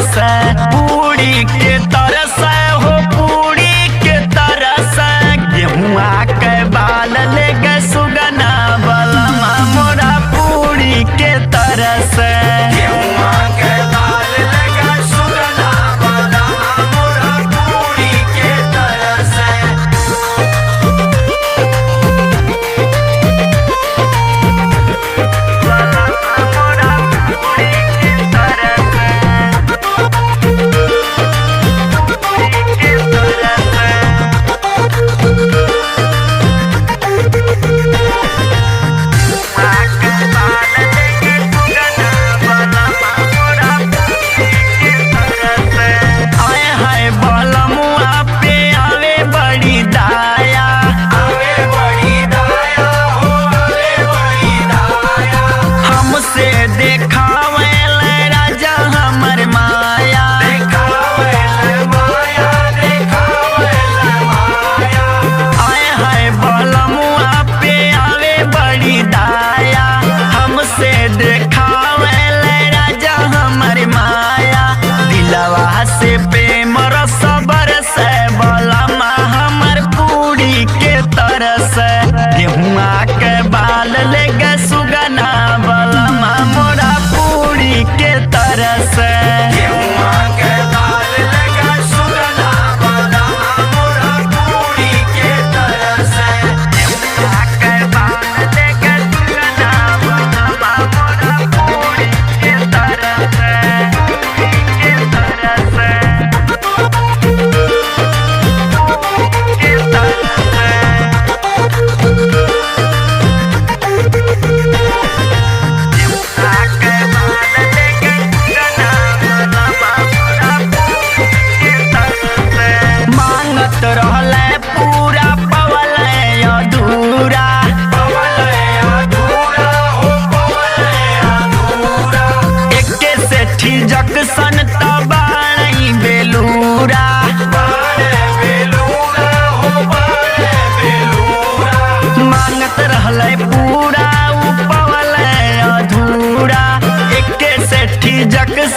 तरस पूरी के तरस हो पूरी के तरस गेहुआ के बाल ले गए सुगना बलमा मोरा पूरी के तरस गेहुआ के बाल ले गए सुगना बलमा मोरा पूरी के तरस से प्रेम रस बरस बलमा हमर पूरी के तरस गेहुआ के बाल ले गए सुगना बलमा मोरा पूरी के तरस गेहुआ के बाल ले गए सुगना बलमा मोरा पूरी के तरस गेहुआ के बाल ले गए सुगना बलमा मोरा पूरी के तरस पूरा पवल अधूरा एके सेठी जक्सन तबाई बेलूरा मांगत रहले पूरा पवल अधूरा एके सेठी जक्सन